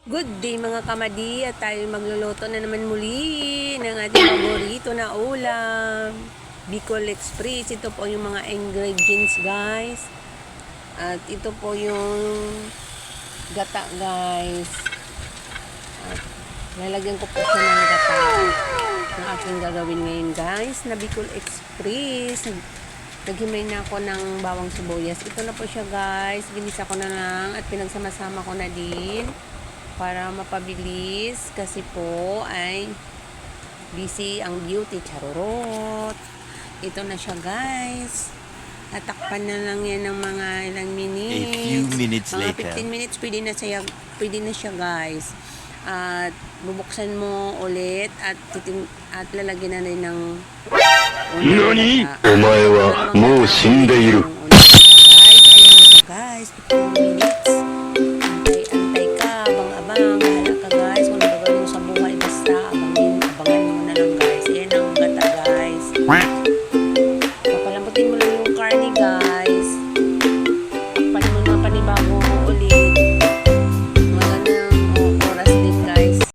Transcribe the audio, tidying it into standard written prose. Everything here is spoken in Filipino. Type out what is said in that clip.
Good day mga kamadi, at tayo magluluto na naman muli ng ating paborito na ulam, Bicol Express. Ito po yung mga ingredients guys. At ito po yung gata guys. At lalagyan ko po siya ng gata na aking gagawin ngayon guys na Bicol Express. Naghimay na ako ng bawang sibuyas. Ito na po siya guys. Ginisa ko na lang at pinagsama-sama ko na din para mapabilis kasi po ay busy ang beauty, charorot. Ito na siya guys. Tatakpan na lang yan ng mga ilang minutes. A few minutes mga later. 15 minutes pwede na siya guys. At bubuksan mo ulit at lalagyan na rin ng NANI?! Omae wa mou shindeiru. Guys, ayan na siya guys. 15 minutes. Antay ka, abang-abang. Bahala ka guys. Kung nagagawin mo sa buhay, basta abangan mo na lang guys.